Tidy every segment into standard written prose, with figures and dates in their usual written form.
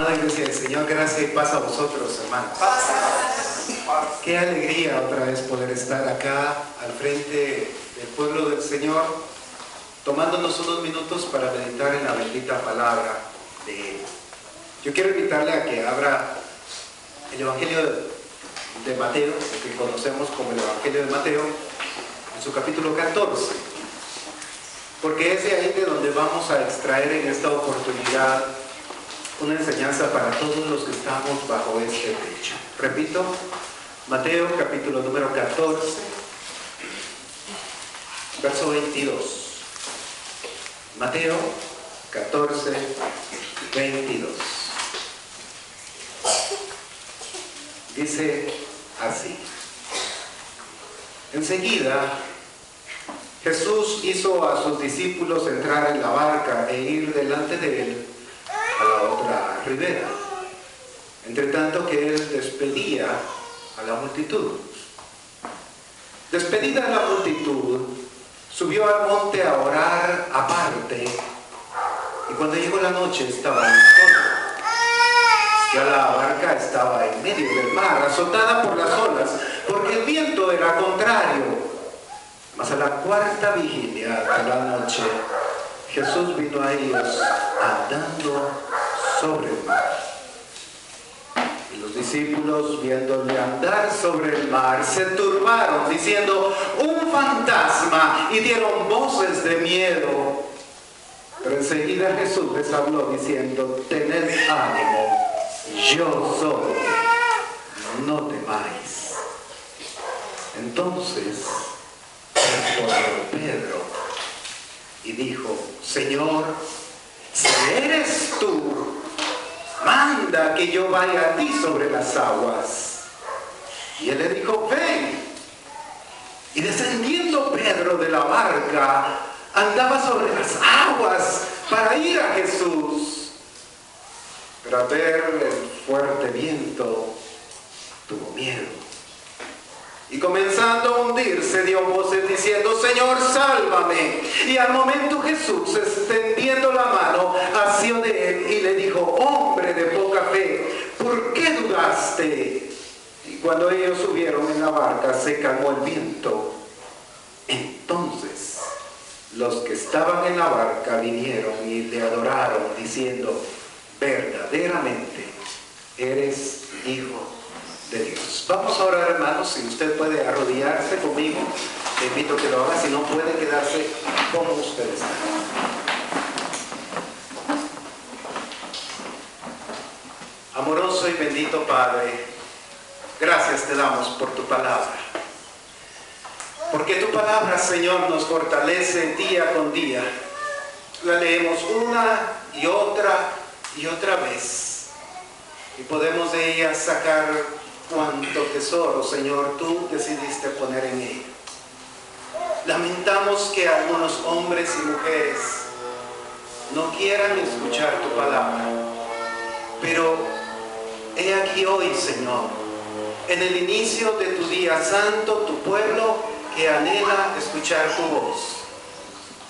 Amada Iglesia del Señor, gracia y paz a vosotros, hermanos. Qué alegría otra vez poder estar acá al frente del pueblo del Señor, tomándonos unos minutos para meditar en la bendita palabra de Él. Yo quiero invitarle a que abra el Evangelio de Mateo, lo que conocemos como el Evangelio de Mateo, en su capítulo 14, porque es de ahí de donde vamos a extraer en esta oportunidad una enseñanza para todos los que estamos bajo este techo. Repito, Mateo capítulo número 14, verso 22. Mateo 14, 22. Dice así: enseguida Jesús hizo a sus discípulos entrar en la barca e ir delante de él a la otra ribera, entre tanto que él despedía a la multitud. Despedida la multitud, subió al monte a orar aparte, y cuando llegó la noche estaba solo. Ya la barca estaba en medio del mar, azotada por las olas, porque el viento era contrario. Mas a la cuarta vigilia de la noche, Jesús vino a ellos andando sobre el mar. Y los discípulos, viéndole andar sobre el mar, se turbaron, diciendo: ¡un fantasma! Y dieron voces de miedo. Pero enseguida Jesús les habló diciendo: tened ánimo, yo soy, no temáis. Entonces respondió Pedro y dijo: Señor, si eres tú, manda que yo vaya a ti sobre las aguas. Y él le dijo: ven. Y descendiendo Pedro de la barca, andaba sobre las aguas para ir a Jesús. Pero al ver el fuerte viento, tuvo miedo. Y comenzando a hundirse, dio voces diciendo: Señor, sálvame. Y al momento Jesús, extendiendo la mano, asió de él y le dijo: hombre de poca fe, ¿por qué dudaste? Y cuando ellos subieron en la barca, se calmó el viento. Entonces los que estaban en la barca vinieron y le adoraron, diciendo: verdaderamente eres Hijo de Dios. Vamos a orar, hermanos. Si usted puede arrodillarse conmigo, le invito a que lo haga. Si no, puede quedarse como usted está. Amoroso y bendito Padre, gracias te damos por tu palabra, porque tu palabra, Señor, nos fortalece día con día. La leemos una y otra vez, y podemos de ella sacar cuánto tesoro, Señor, tú decidiste poner en ella. Lamentamos que algunos hombres y mujeres no quieran escuchar tu palabra, pero he aquí hoy, Señor, en el inicio de tu día santo, tu pueblo que anhela escuchar tu voz.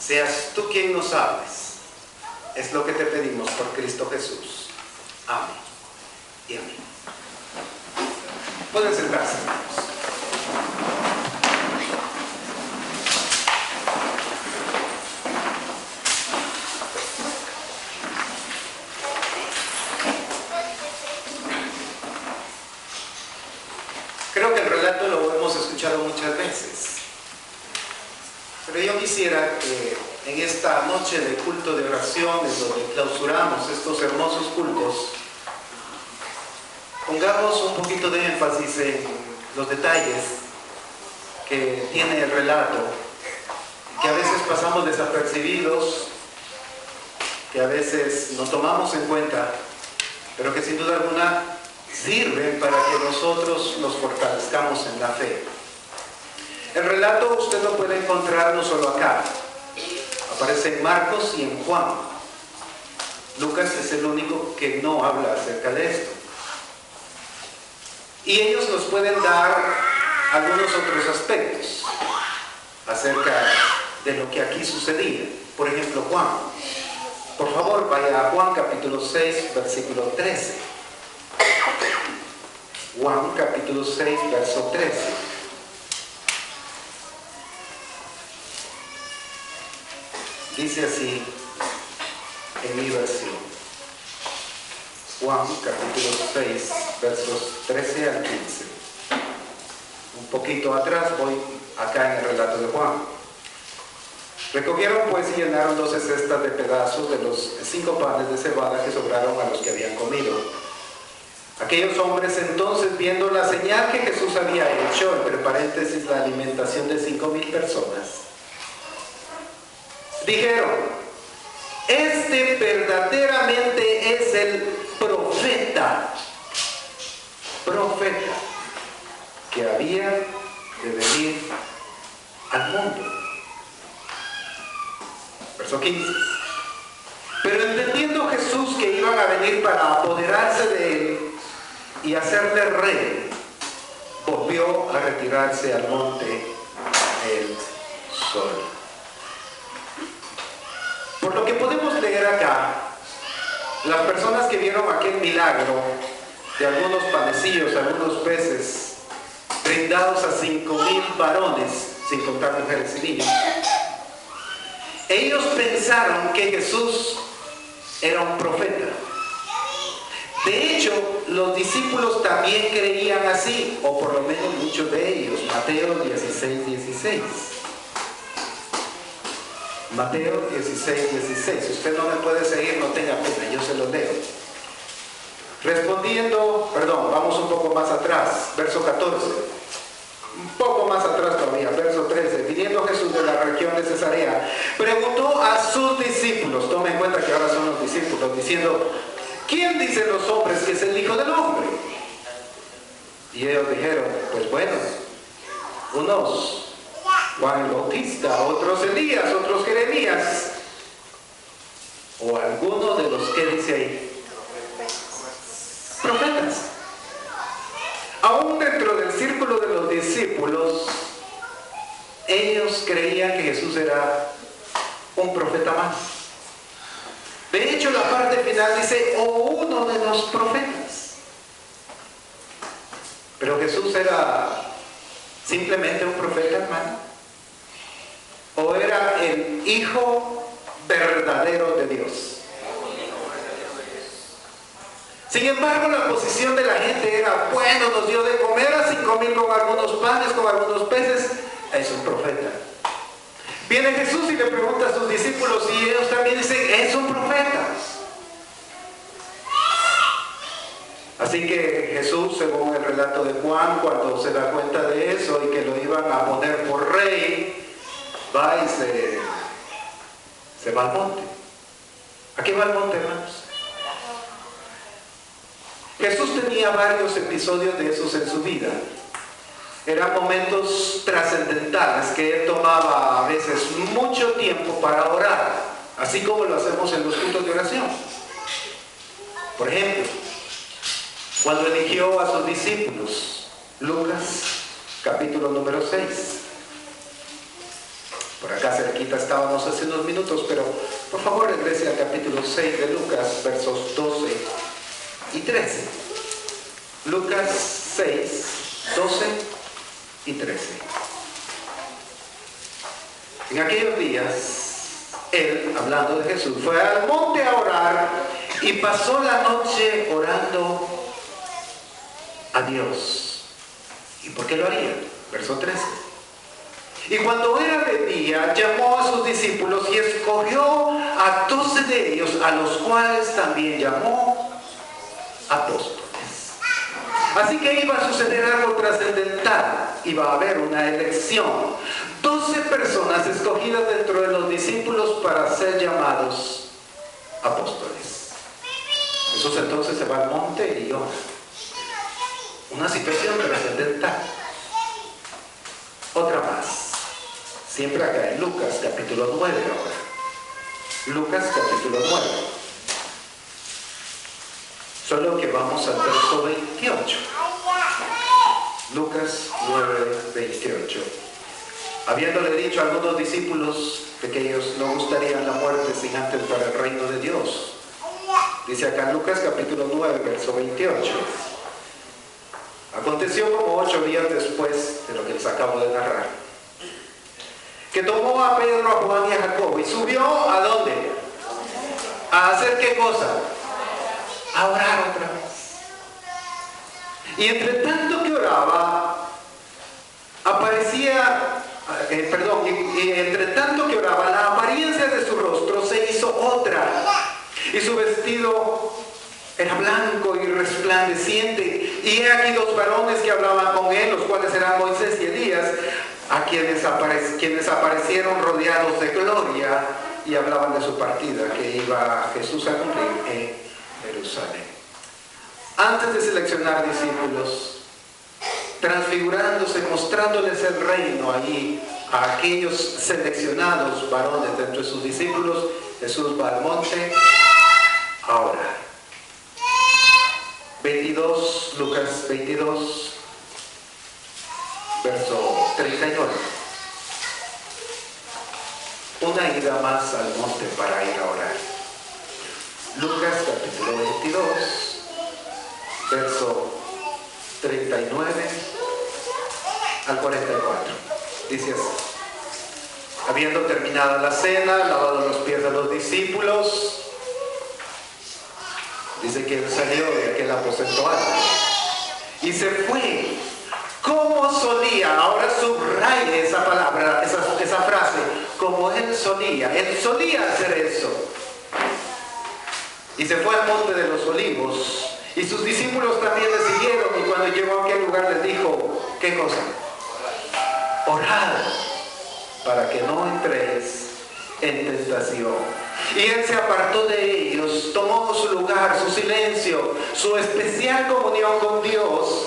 Seas tú quien nos hables. Es lo que te pedimos por Cristo Jesús. Amén y amén. Pueden sentarse, hermanos. Creo que el relato lo hemos escuchado muchas veces, pero yo quisiera que en esta noche de culto de oraciones, donde clausuramos estos hermosos cultos, pongamos un poquito de énfasis en los detalles que tiene el relato, que a veces pasamos desapercibidos, que a veces no tomamos en cuenta, pero que sin duda alguna sirven para que nosotros nos fortalezcamos en la fe. El relato usted lo puede encontrar no solo acá, aparece en Marcos y en Juan. Lucas es el único que no habla acerca de esto. Y ellos nos pueden dar algunos otros aspectos acerca de lo que aquí sucedía. Por ejemplo, Juan. Por favor, vaya a Juan capítulo 6, versículo 13. Juan capítulo 6, verso 13. Dice así en mi versión. Juan capítulo 6, versos 13 al 15. Un poquito atrás, voy acá en el relato de Juan. Recogieron pues y llenaron 12 cestas de pedazos de los 5 panes de cebada que sobraron a los que habían comido. Aquellos hombres entonces, viendo la señal que Jesús había hecho, entre paréntesis la alimentación de 5,000 personas, dijeron: este verdaderamente es el profeta que había de venir al mundo. Verso 15. Pero entendiendo Jesús que iban a venir para apoderarse de él y hacerle rey, volvió a retirarse al monte él solo. Por lo que podemos leer acá, las personas que vieron aquel milagro de algunos panecillos, algunos peces, brindados a 5,000 varones, sin contar mujeres y niños, ellos pensaron que Jesús era un profeta. De hecho, los discípulos también creían así, o por lo menos muchos de ellos. Mateo 16, 16. Mateo 16, 16. Si usted no me puede seguir, no tenga pena, yo se lo leo. Vamos un poco más atrás, verso 14. Un poco más atrás todavía, verso 13. Viniendo Jesús de la región de Cesarea, preguntó a sus discípulos, tomen en cuenta que ahora son los discípulos, diciendo: ¿quién dicen los hombres que es el Hijo del Hombre? Y ellos dijeron: pues bueno, unos Juan el Bautista, otros Elías, otros Jeremías, o alguno de los que dice ahí, profetas. Aún dentro del círculo de los discípulos, ellos creían que Jesús era un profeta más. De hecho, la parte final dice: o uno de los profetas. Pero Jesús era simplemente un profeta, hermano. O era el Hijo verdadero de Dios. Sin embargo, la posición de la gente era: bueno, nos dio de comer a 5,000 con algunos panes, con algunos peces. Es un profeta. Viene Jesús y le pregunta a sus discípulos, y ellos también dicen: es un profeta. Así que Jesús, según el relato de Juan, cuando se da cuenta de eso y que lo iban a poner por rey, va y se va al monte. ¿A qué va al monte, hermanos? Jesús tenía varios episodios de esos en su vida. Eran momentos trascendentales que él tomaba a veces mucho tiempo para orar, así como lo hacemos en los cultos de oración. Por ejemplo, cuando eligió a sus discípulos, Lucas capítulo número 6. Por acá cerquita estábamos hace unos minutos, pero por favor regrese al capítulo 6 de Lucas, versos 12 y 13. Lucas 6, 12 y 13. En aquellos días, él, hablando de Jesús, fue al monte a orar y pasó la noche orando a Dios. ¿Y por qué lo haría? Verso 13. Y cuando era de día, llamó a sus discípulos y escogió a 12 de ellos, a los cuales también llamó apóstoles. Así que iba a suceder algo trascendental. Iba a haber una elección. 12 personas escogidas dentro de los discípulos para ser llamados apóstoles. Jesús entonces se va al monte y ora. Una situación trascendental. Otra más. Siempre acá en Lucas capítulo 9 ahora. Lucas capítulo 9. Solo que vamos al verso 28. Lucas 9, 28. habiéndole dicho a algunos discípulos de que ellos no gustarían la muerte sin antes para el reino de Dios. Dice acá en Lucas capítulo 9, verso 28. Aconteció como 8 días después de lo que les acabo de narrar, que tomó a Pedro, a Juan y a Jacobo y subió ¿a dónde? ¿A hacer qué cosa? A orar otra vez. Y entre tanto que oraba, entre tanto que oraba, la apariencia de su rostro se hizo otra, y su vestido era blanco y resplandeciente. Y he aquí 2 varones que hablaban con él, los cuales eran Moisés y Elías, a quienes aparecieron rodeados de gloria y hablaban de su partida, que iba Jesús a cumplir en Jerusalén. Antes de seleccionar discípulos, transfigurándose, mostrándoles el reino allí a aquellos seleccionados varones de entre sus discípulos, Jesús va al monte a orar. 22, Lucas 22, verso 39. Una ida más al monte para ir a orar. Lucas capítulo 22, verso 39 al 44. Dice así: habiendo terminado la cena, lavado los pies de los discípulos, dice que él salió de aquel aposento alto y se fue como solía. Ahora subraye esa palabra, esa frase, como él solía hacer eso. Y se fue al monte de los olivos, y sus discípulos también le siguieron, y cuando llegó a aquel lugar les dijo, ¿qué cosa? Orad para que no entréis en tentación. Y él se apartó de ellos, tomó su lugar, su silencio, su especial comunión con Dios,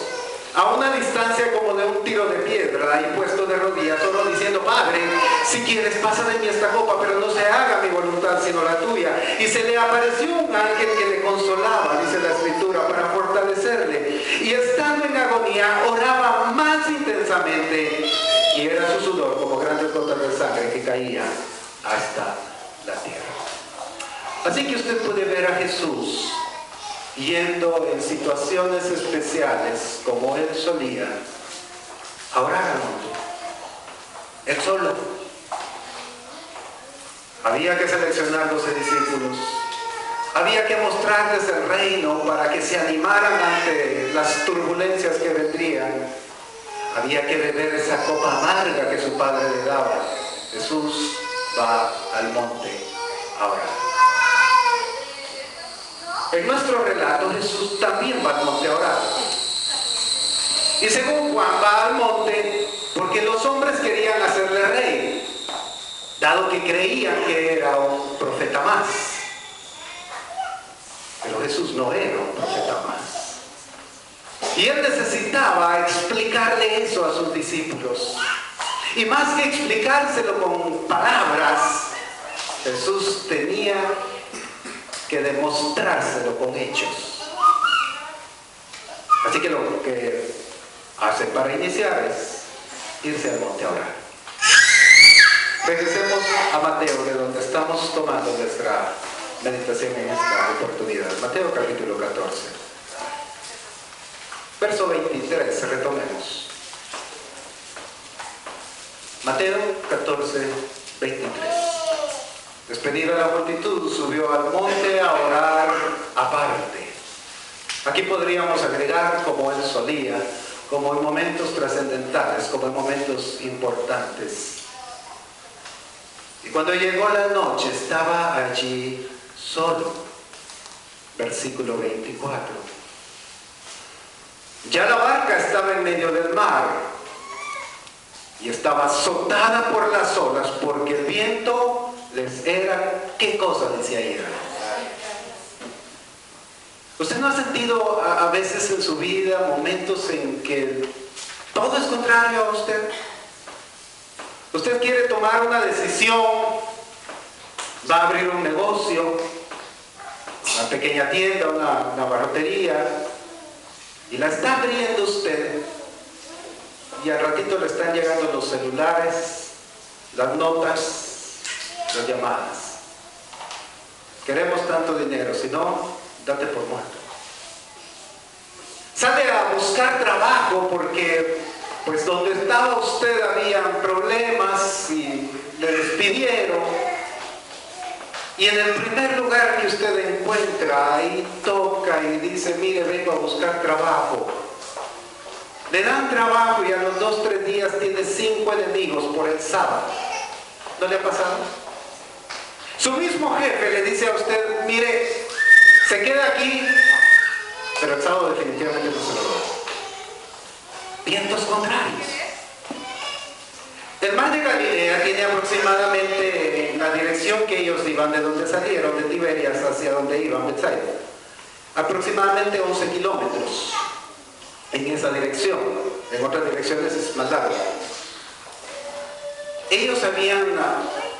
a una distancia como de un tiro de piedra, y puesto de rodillas, oró diciendo, Padre, si quieres pasa de mí esta copa, pero no se haga mi voluntad sino la tuya. Y se le apareció un ángel que le consolaba, dice la Escritura, para fortalecerle. Y estando en agonía, oraba más intensamente, y era su sudor como grandes gotas de sangre que caía hasta la tierra. Así que usted puede ver a Jesús yendo en situaciones especiales, como él solía, a orar al monte. Él solo. Había que seleccionar 12 discípulos. Había que mostrarles el reino para que se animaran ante las turbulencias que vendrían. Había que beber esa copa amarga que su padre le daba. Jesús va al monte a orar. En nuestro relato, Jesús también va al monte a orar. Y según Juan, va al monte porque los hombres querían hacerle rey, dado que creían que era un profeta más. Pero Jesús no era un profeta más. Y él necesitaba explicarle eso a sus discípulos. Y más que explicárselo con palabras, Jesús tenía que demostrárselo con hechos. Así que lo que hace para iniciar es irse al monte a orar. Regresemos a Mateo, de donde estamos tomando nuestra meditación en esta oportunidad. Mateo capítulo 14. Verso 23, retomemos. Mateo 14, 23. Despedida la multitud, subió al monte a orar aparte. Aquí podríamos agregar, como él solía, como en momentos trascendentales, como en momentos importantes. Y cuando llegó la noche, estaba allí solo. Versículo 24. Ya la barca estaba en medio del mar y estaba azotada por las olas, porque el viento les era, ¿qué cosa decía ayer? ¿Usted no ha sentido a veces en su vida momentos en que todo es contrario a usted? Usted quiere tomar una decisión, va a abrir un negocio, una pequeña tienda, una barrotería, y la está abriendo usted, y al ratito le están llegando los celulares, las notas, las llamadas. Queremos tanto dinero, si no, date por muerto. Sale a buscar trabajo porque pues donde estaba usted había problemas y le despidieron. Y en el primer lugar que usted encuentra, ahí toca y dice, mire, vengo a buscar trabajo. Le dan trabajo y a los 2 o 3 días tiene 5 enemigos por el sábado. ¿No le ha pasado? Su mismo jefe le dice a usted, mire, se queda aquí, pero el sábado definitivamente no se lo da. Vientos contrarios. El mar de Galilea tiene aproximadamente, en la dirección que ellos iban, de donde salieron, de Tiberias hacia donde iban, Betsaida, aproximadamente 11 kilómetros en esa dirección. En otras direcciones es más largo. Ellos habían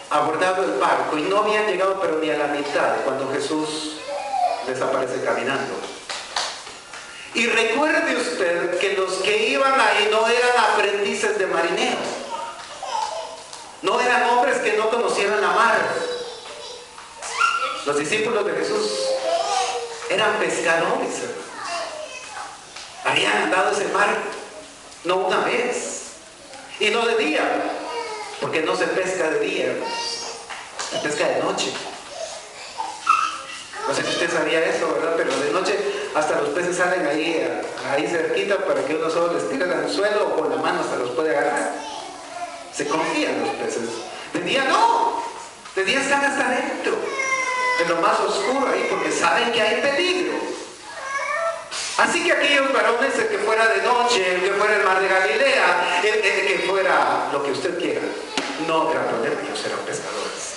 abordado el barco y no habían llegado pero ni a la mitad cuando Jesús les aparece caminando. Y recuerde usted que los que iban ahí no eran aprendices de marineros. No eran hombres que no conocieran la mar. Los discípulos de Jesús eran pescadores. Habían andado ese mar no una vez y no de día, porque no se pesca de día, se pesca de noche. No sé si usted sabía eso, ¿verdad? Pero de noche hasta los peces salen ahí cerquita para que uno solo les tire al anzuelo o con la mano hasta los puede agarrar. Se confían los peces. De día no, de día están hasta adentro, en lo más oscuro ahí, porque saben que hay peligro. Así que aquellos varones, el que fuera de noche, el que fuera el mar de Galilea, el que fuera lo que usted quiera, no era problema, ellos eran pescadores.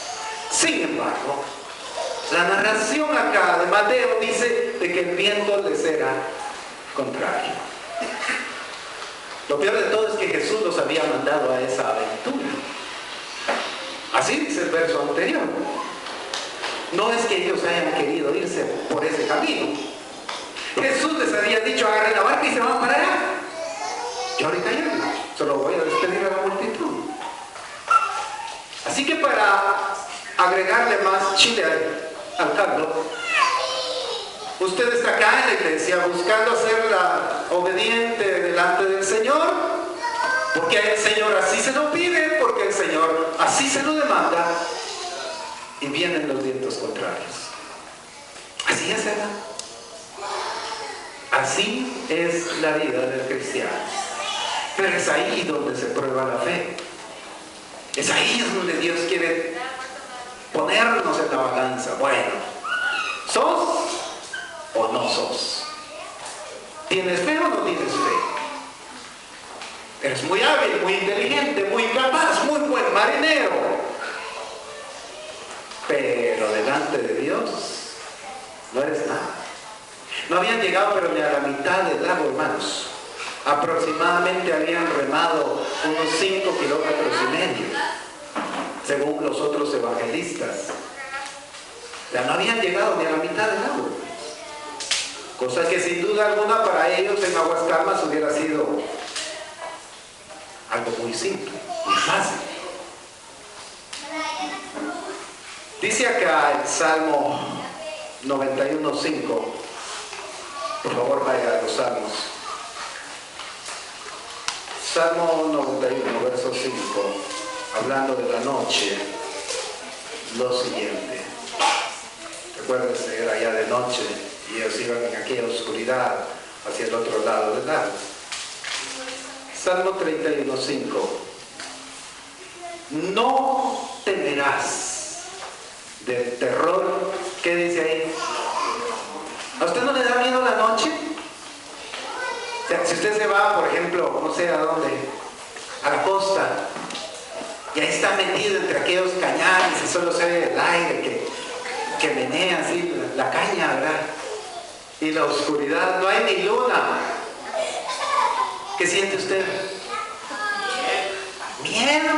Sin embargo, la narración acá de Mateo dice de que el viento les era contrario. Lo peor de todo es que Jesús los había mandado a esa aventura. Así dice el verso anterior. No es que ellos hayan querido irse por ese camino. Jesús les había dicho, agarren la barca y se van para allá. Yo ahorita llego, solo voy a despedir a la multitud. Así que para agregarle más chile al caldo, usted está acá en la iglesia buscando hacerla obediente delante del Señor, porque el Señor así se lo pide, porque el Señor así se lo demanda, y vienen los vientos contrarios. Así es, ¿verdad? Así es la vida del cristiano. Pero es ahí donde se prueba la fe. Es ahí donde Dios quiere ponernos en la balanza. Bueno, ¿sos o no sos? ¿Tienes fe o no tienes fe? Eres muy hábil, muy inteligente, muy capaz, muy buen marinero. Pero delante de Dios no eres nada. No habían llegado pero ni a la mitad del lago, hermanos. Aproximadamente habían remado unos 5,5 kilómetros, según los otros evangelistas. Ya no habían llegado ni a la mitad del lago. Cosa que sin duda alguna para ellos en aguas calmas hubiera sido algo muy simple, muy fácil. Dice acá el Salmo 91:5. Por favor, vaya a los salmos. Salmo 91, verso 5, hablando de la noche, lo siguiente. Recuérdense, era ya de noche y ellos iban en aquella oscuridad hacia el otro lado del lago. Salmo 31:5. No temerás del terror. ¿Qué dice ahí? ¿A usted no le da miedo la noche? O sea, si usted se va, por ejemplo, no sé a dónde, a la costa, y ahí está metido entre aquellos cañares y solo se ve el aire que menea así la caña, ¿verdad? Y la oscuridad, no hay ni luna. ¿Qué siente usted? Miedo.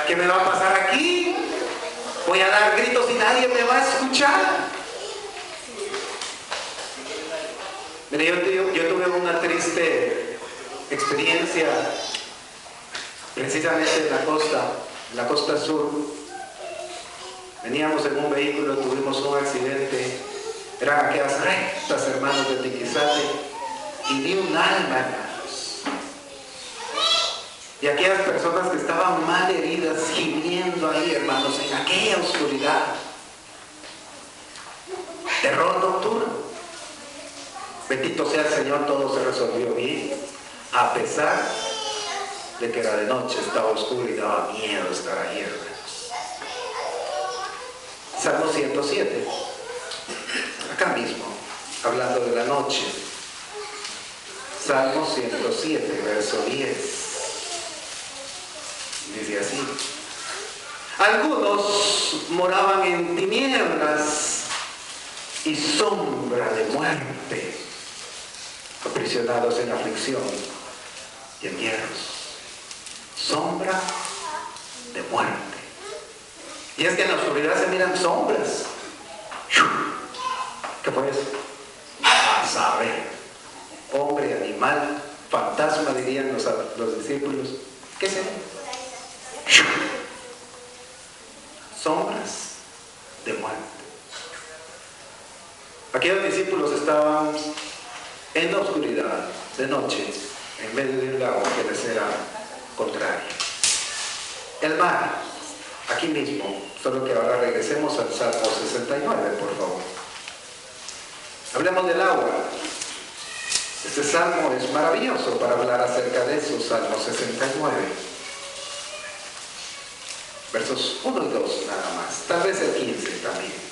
¿Qué me va a pasar aquí? Voy a dar gritos y nadie me va a escuchar. Mire, yo tuve una triste experiencia precisamente en la costa. en la costa sur. Veníamos en un vehículo, tuvimos un accidente. Eran aquellas rectas, hermanos, de Tiquizate, y ni un alma, hermanos. Y aquellas personas que estaban mal heridas, gimiendo ahí, hermanos, en aquella oscuridad. Terror nocturno. Bendito sea el Señor, todo se resolvió bien, a pesar de que era de noche, estaba oscuro y daba miedo estar ahí, hermanos. Salmo 107, acá mismo, hablando de la noche. Salmo 107, verso 10. Dice así: algunos moraban en tinieblas y sombra de muerte, aprisionados en aflicción y en hierros. Sombra de muerte. Y es que en la oscuridad se miran sombras. ¿Qué fue eso? A saber. Hombre, animal, fantasma, dirían los discípulos. ¿Qué es eso? Sombras de muerte. Aquellos discípulos estaban en la oscuridad, de noche, en medio de un lago que les era contrario. El mar, aquí mismo, solo que ahora regresemos al Salmo 69, por favor. Hablemos del agua. Este salmo es maravilloso para hablar acerca de eso, Salmo 69. Versos 1 y 2 nada más, tal vez el 15 también.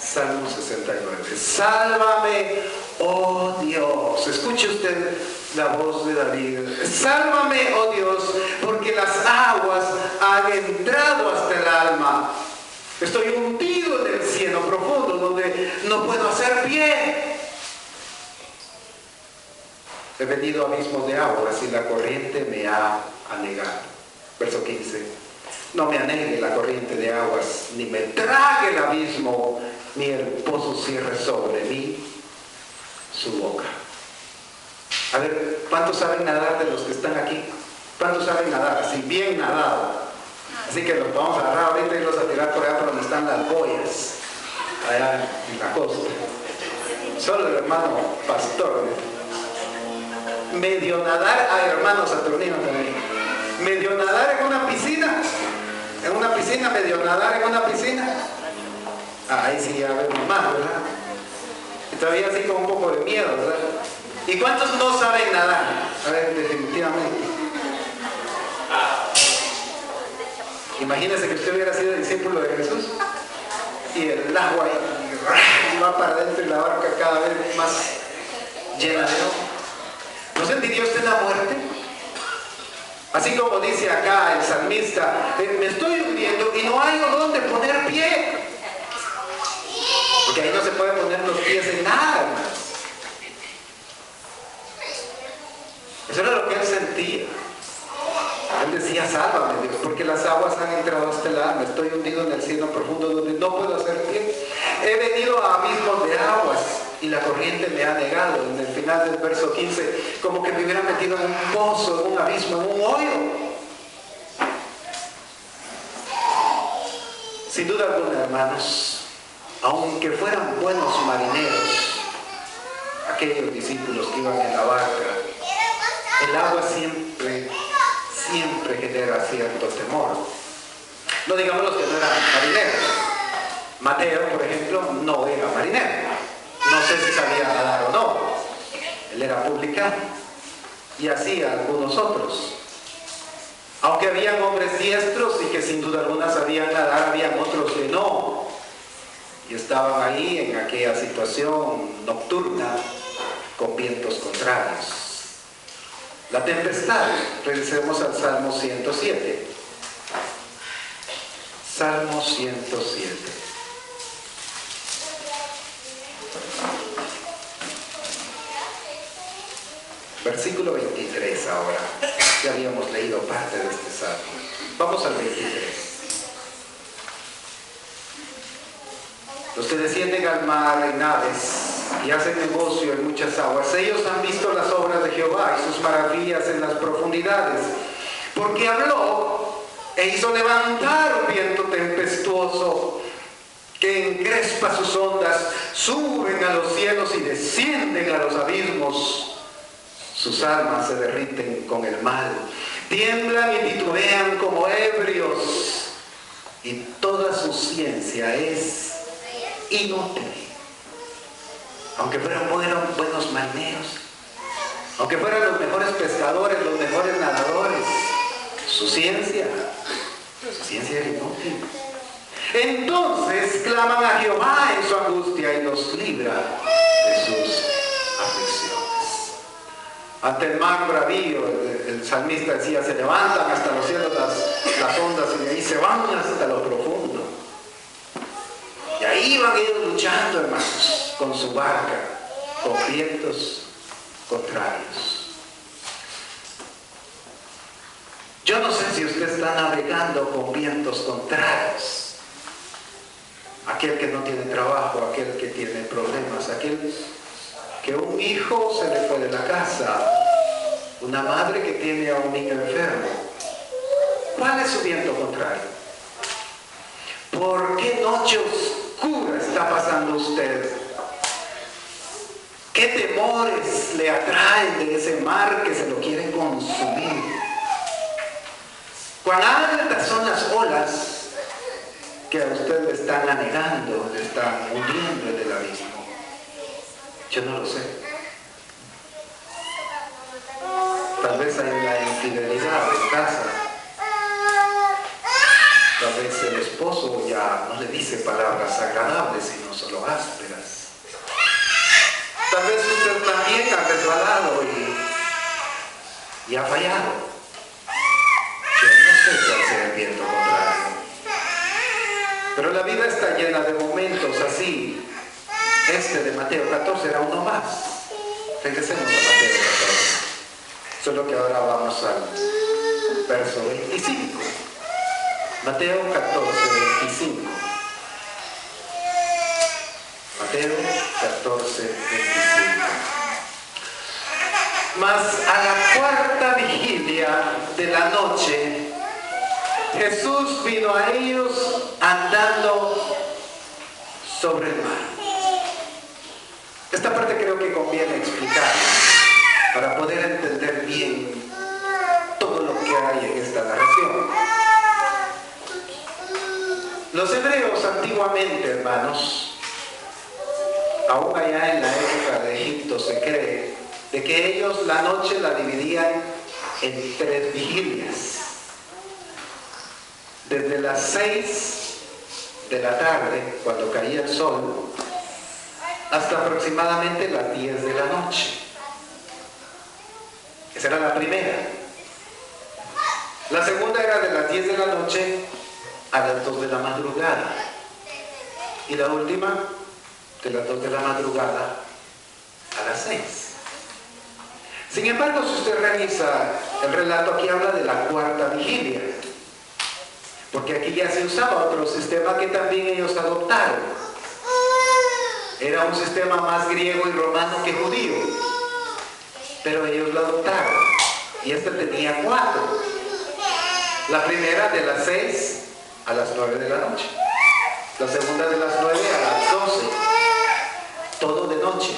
Salmo 69. Sálvame, oh Dios. Escuche usted la voz de David. Sálvame, oh Dios, porque las aguas han entrado hasta el alma. Estoy hundido en el cielo profundo, donde no puedo hacer pie. He venido a abismos de aguas y la corriente me ha anegado. Verso 15. No me anegue la corriente de aguas, ni me trague el abismo, ni el pozo cierre sobre mí su boca. A ver, ¿cuántos saben nadar de los que están aquí? ¿Cuántos saben nadar? Así bien nadado. Así que los vamos a agarrar ahorita y los a tirar por allá por donde están las boyas, allá en la costa. Solo el hermano pastor. Medio nadar, hermano Saturnino también. Medio nadar en una piscina. En una piscina, medio nadar en una piscina. Ahí sí ya vemos más, ¿verdad? Y todavía así con un poco de miedo, ¿verdad? ¿Y cuántos no saben nadar? A ver, definitivamente. Imagínese que usted hubiera sido discípulo de Jesús y el agua ahí va para adentro y la barca cada vez más llena de agua. ¿No sentiría usted la muerte? Así como dice acá el salmista, me estoy hundiendo y no hay dónde poner pie. Porque ahí no se puede poner los pies en nada, hermanos. Eso era lo que él sentía. Él decía, sálvame, Dios, porque las aguas han entrado hasta el alma. Estoy hundido en el cielo profundo donde no puedo hacer pie. He venido a abismos de aguas y la corriente me ha negado. En el final del verso 15, como que me hubiera metido en un pozo, en un abismo, en un hoyo. Sin duda alguna, hermanos, aunque fueran buenos marineros, aquellos discípulos que iban en la barca, el agua siempre genera cierto temor. No digamos los que no eran marineros. Mateo, por ejemplo, no era marinero. No sé si sabía nadar o no. Él era publicano. Y así algunos otros. Aunque habían hombres diestros y que sin duda alguna sabían nadar, habían otros que no. Y estaban ahí en aquella situación nocturna con vientos contrarios. La tempestad. Regresemos al Salmo 107. Salmo 107. Versículo 23 ahora. Ya habíamos leído parte de este salmo. Vamos al 23. Los que descienden al mar en naves y hacen negocio en muchas aguas, ellos han visto las obras de Jehová y sus maravillas en las profundidades. Porque habló e hizo levantar un viento tempestuoso que encrespa sus ondas, suben a los cielos y descienden a los abismos. Sus almas se derriten con el mal, tiemblan y titubean como ebrios, y toda su ciencia es inútil. Aunque fueran buenos marineros, aunque fueran los mejores pescadores, los mejores nadadores, su ciencia era inútil. Entonces claman a Jehová en su angustia y los libra de sus aflicciones. Ante el mar bravío, el salmista decía, se levantan hasta los cielos las ondas y de ahí se van hasta lo profundo. Y ahí van ellos luchando, hermanos, con su barca, con vientos contrarios. Yo no sé si usted está navegando con vientos contrarios. Aquel que no tiene trabajo, aquel que tiene problemas, aquel que un hijo se le fue de la casa, una madre que tiene a un niño enfermo. ¿Cuál es su viento contrario? ¿Por qué noche oscura está pasando usted? ¿Qué temores le atraen de ese mar que se lo quiere consumir? ¿Cuán altas son las olas que a usted le están anegando, le están hundiendo en el abismo? Yo no lo sé. Tal vez hay una infidelidad en casa. Tal vez el esposo ya no le dice palabras agradables, sino solo ásperas. Tal vez usted también ha resbalado y ha fallado. Yo no sé cuál sea el viento contrario. Pero la vida está llena de momentos así. Este de Mateo 14 era uno más. Regresemos a Mateo 14. Solo que ahora vamos al verso 25. Mateo 14, 25. Mateo 14, 25. Mas a la cuarta vigilia de la noche, Jesús vino a ellos andando sobre el mar. Esta parte creo que conviene explicar para poder entender bien todo lo que hay en esta narración. Los hebreos antiguamente, hermanos, aún allá en la época de Egipto, se cree de que ellos la noche la dividían en 3 vigilias. Desde las 6 de la tarde, cuando caía el sol, hasta aproximadamente las 10 de la noche. Esa era la primera. La segunda era de las 10 de la noche a las 2 de la madrugada. Y la última, de las 2 de la madrugada a las 6. Sin embargo, si usted revisa el relato, aquí habla de la cuarta vigilia. Porque aquí ya se usaba otro sistema que también ellos adoptaron. Era un sistema más griego y romano que judío, pero ellos lo adoptaron. Y este tenía 4. La primera de las 6 a las 9 de la noche. La segunda de las 9 a las 12. Todo de noche.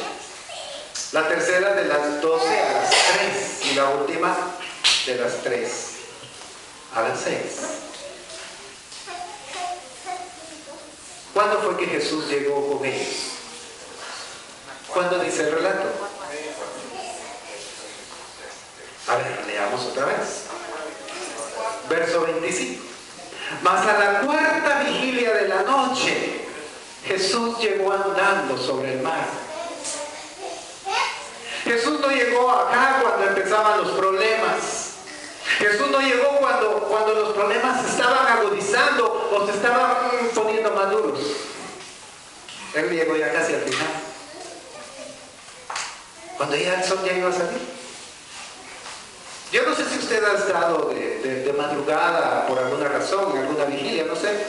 La tercera de las 12 a las 3. Y la última de las 3 a las 6. ¿Cuándo fue que Jesús llegó con ellos? ¿Cuándo dice el relato? A ver, leamos otra vez. Verso 25. Mas a la cuarta vigilia de la noche, Jesús llegó andando sobre el mar. Jesús no llegó acá cuando empezaban los problemas. Jesús no llegó cuando los problemas se estaban agudizando o se estaban poniendo más duros. Él llegó ya casi al final. Cuando ya el sol ya iba a salir. Yo no sé si usted ha estado de madrugada por alguna razón, en alguna vigilia, no sé.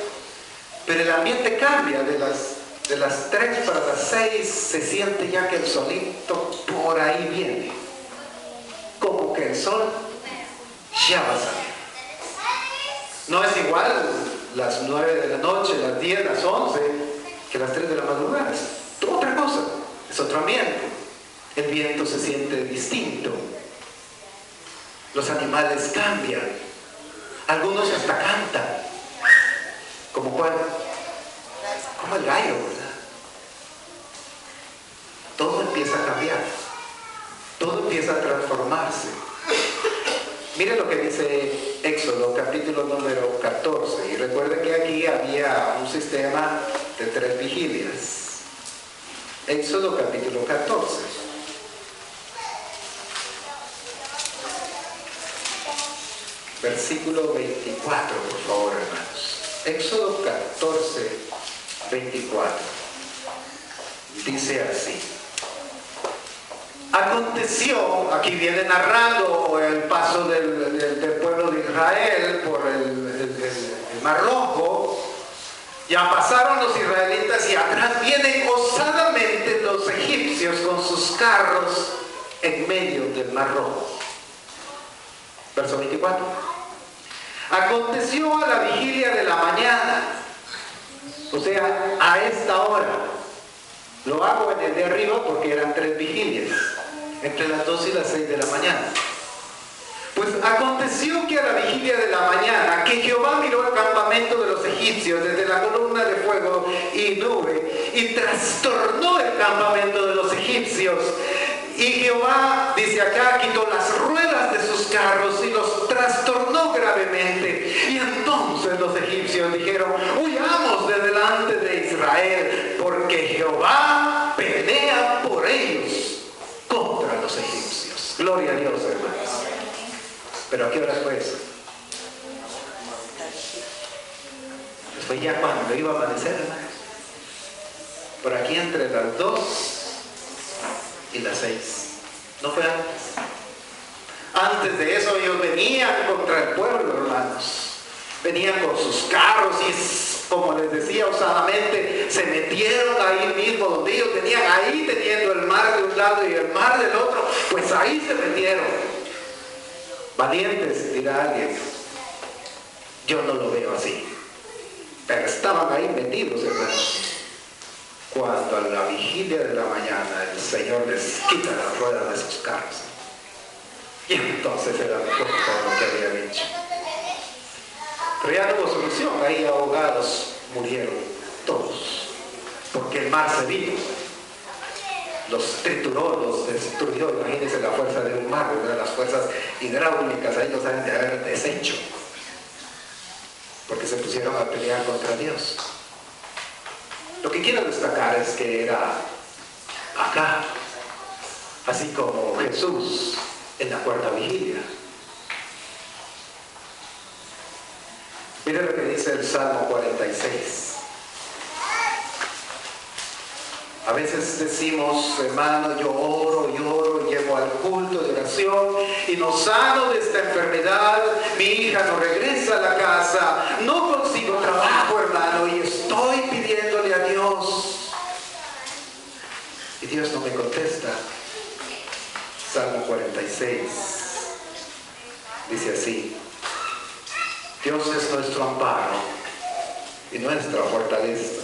Pero el ambiente cambia de las 3 para las 6, se siente ya que el solito por ahí viene. Como que el sol ya va a salir. No es igual las 9 de la noche, las 10, las 11, que las 3 de la madrugada. Es otra cosa, es otro ambiente. El viento se siente distinto. Los animales cambian. Algunos hasta cantan. ¿Como cuál? Como el gallo, ¿verdad? Todo empieza a cambiar. Todo empieza a transformarse. Miren lo que dice Éxodo, capítulo número 14. Y recuerden que aquí había un sistema de 3 vigilias. Éxodo, capítulo 14. Versículo 24, por favor, hermanos. Éxodo 14, 24. Dice así. Aconteció, aquí viene narrando el paso del pueblo de Israel por el Mar Rojo. Ya pasaron los israelitas y atrás vienen osadamente los egipcios con sus carros en medio del Mar Rojo. Verso 24. Aconteció a la vigilia de la mañana, o sea, a esta hora. Lo hago en el de arriba porque eran 3 vigilias, entre las 2 y las 6 de la mañana. Pues aconteció que a la vigilia de la mañana, que Jehová miró el campamento de los egipcios desde la columna de fuego y nube, y trastornó el campamento de los egipcios. Y Jehová, dice acá, quitó las ruedas de sus carros y los trastornó gravemente. Y entonces los egipcios dijeron: huyamos de delante de Israel, porque Jehová pelea por ellos contra los egipcios. Gloria a Dios, hermanos. ¿Pero a qué hora fue eso? Pues fue ya cuando iba a amanecer, hermanos. Por aquí entre las 2 y las 6. No fue antes. Antes de eso ellos venían contra el pueblo, hermanos. Venían con sus carros y, como les decía osadamente, se metieron ahí mismo donde ellos venían, ahí teniendo el mar de un lado y el mar del otro, pues ahí se metieron. Valientes, dirá alguien. Yo no lo veo así. Pero estaban ahí metidos, hermanos. Cuando a la vigilia de la mañana el Señor les quita las ruedas de sus carros. Y entonces se dan cuenta de lo que había dicho. Pero ya no hubo solución. Ahí ahogados murieron todos. Porque el mar se vino. Los trituró, los destruyó. Imagínense la fuerza de un mar, ¿verdad? Las fuerzas hidráulicas ahí los han de haber deshecho. Porque se pusieron a pelear contra Dios. Lo que quiero destacar es que era acá, así como Jesús en la cuarta vigilia. Miren lo que dice el Salmo 46. A veces decimos: hermano, yo oro, llevo al culto de oración y no sano de esta enfermedad, mi hija no regresa a la casa, no consigo trabajo, hermano, y estoy pidiéndole a Dios. Y Dios no me contesta. Salmo 46 dice así: Dios es nuestro amparo y nuestra fortaleza,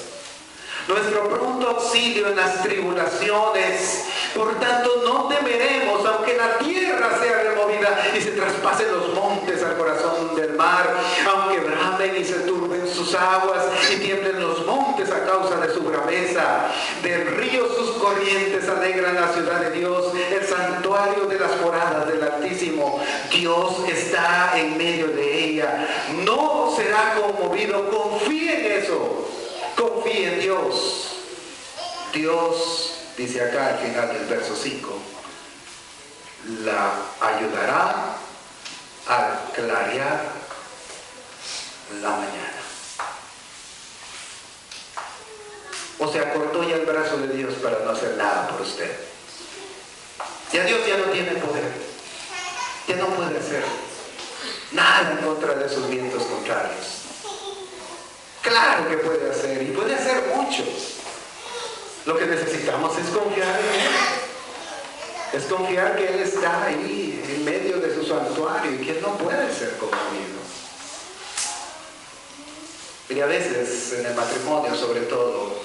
nuestro pronto auxilio en las tribulaciones. Por tanto no temeremos, aunque la tierra sea removida y se traspasen los montes al corazón del mar, aunque bramen y se turben sus aguas y tiemblen los montes a causa de su braveza. Del río sus corrientes alegran la ciudad de Dios, el santuario de las moradas del Altísimo. Dios está en medio de ella, no será conmovido. Confíe en eso. Confíe en Dios. Dios, dice acá al final del verso 5, la ayudará al clarear la mañana. O sea, cortó ya el brazo de Dios para no hacer nada por usted. Ya Dios ya no tiene poder. Ya no puede hacer nada en contra de esos vientos contrarios. Claro que puede hacer, y puede hacer mucho. Lo que necesitamos es confiar en Él. Es confiar que Él está ahí en medio de su santuario y que Él no puede ser conmovido. Y a veces en el matrimonio sobre todo,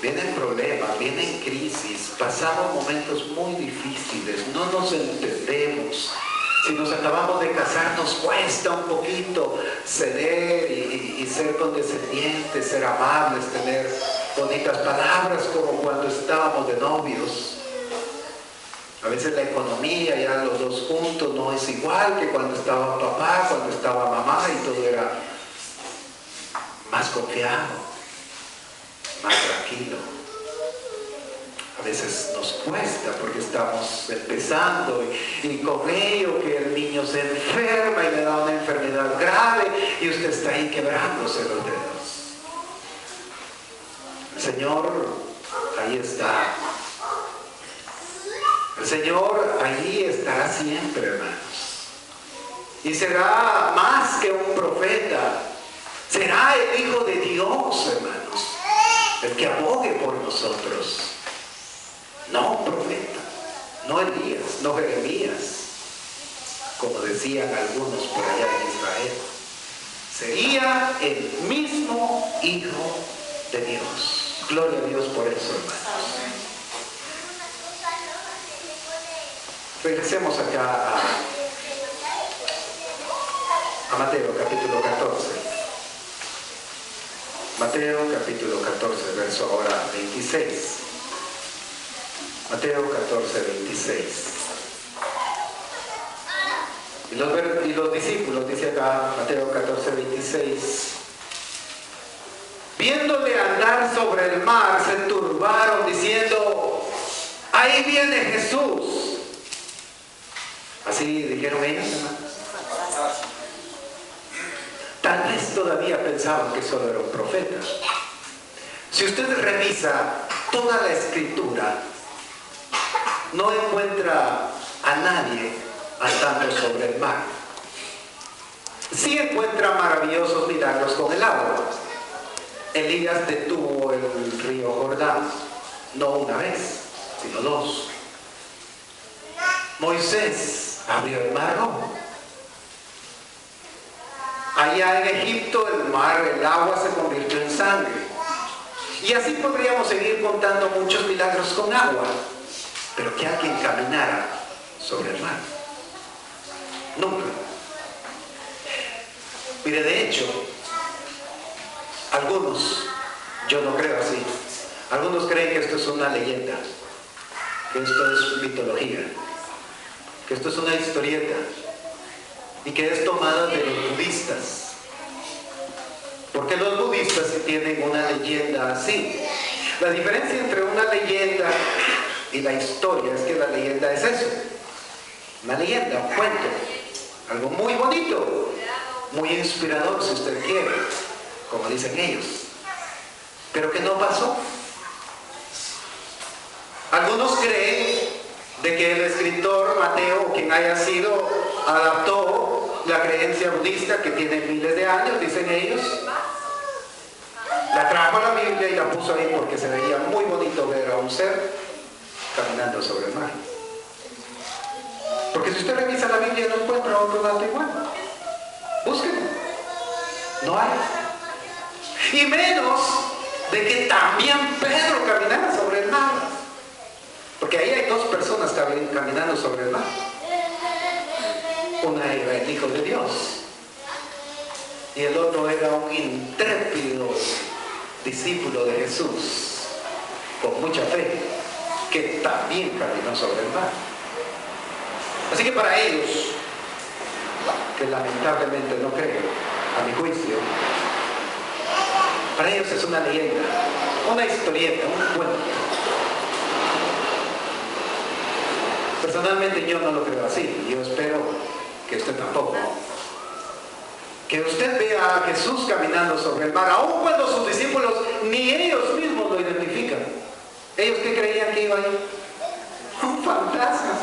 vienen problemas, vienen crisis, pasamos momentos muy difíciles, no nos entendemos. Si nos acabamos de casar nos cuesta un poquito ceder y ser condescendientes, ser amables, tener bonitas palabras como cuando estábamos de novios. A veces la economía ya los dos juntos no es igual que cuando estaba papá, cuando estaba mamá, y todo era más confiado, más tranquilo. A veces nos cuesta porque estamos empezando y con ello que el niño se enferma y le da una enfermedad grave y usted está ahí quebrándose los dedos. El Señor ahí está. El Señor ahí estará siempre, hermanos. Y será más que un profeta. Será el Hijo de Dios, hermanos, el que abogue por nosotros. No un profeta, no Elías, no Jeremías, como decían algunos por allá en Israel. Sería el mismo Hijo de Dios. Gloria a Dios por eso, hermanos. Regresemos acá a Mateo capítulo 14. Mateo capítulo 14, verso ahora 26. Mateo 14, 26. Y los discípulos, dice acá, Mateo 14, 26. Viéndole andar sobre el mar, se turbaron diciendo, ahí viene Jesús. Así dijeron ellos, hermanos. Tal vez todavía pensaban que solo era un profeta. Si usted revisa toda la escritura, no encuentra a nadie andando sobre el mar. Sí encuentra maravillosos milagros con el agua. Elías detuvo el río Jordán, no una vez, sino dos. Moisés abrió el mar Rojo. Allá en Egipto el agua se convirtió en sangre. Y así podríamos seguir contando muchos milagros con agua. Pero que alguien caminara sobre el mar. Nunca. Mire, de hecho, algunos, yo no creo así, algunos creen que esto es una leyenda, que esto es mitología, que esto es una historieta y que es tomada de los budistas. Porque los budistas sí tienen una leyenda así. La diferencia entre una leyenda y la historia es que la leyenda es eso, una leyenda, un cuento, algo muy bonito, muy inspirador si usted quiere, como dicen ellos, pero que no pasó. Algunos creen de que el escritor Mateo, o quien haya sido, adaptó la creencia budista que tiene miles de años, dicen ellos, la trajo a la Biblia y la puso ahí porque se veía muy bonito ver a un ser caminando sobre el mar. Porque si usted revisa la Biblia no encuentra otro dato igual. Búsquenlo. No hay. Y menos de que también Pedro caminara sobre el mar. Porque ahí hay dos personas caminando sobre el mar. Una era el Hijo de Dios y el otro era un intrépido discípulo de Jesús con mucha fe que también caminó sobre el mar. Así que para ellos, que lamentablemente no creo, a mi juicio, para ellos es una leyenda, una historieta, un cuento. Personalmente yo no lo creo así. Yo espero que usted tampoco. Que usted vea a Jesús caminando sobre el mar, aun cuando sus discípulos ni ellos mismos lo identifican. ¿Ellos qué creían que iba ahí? Un fantasma.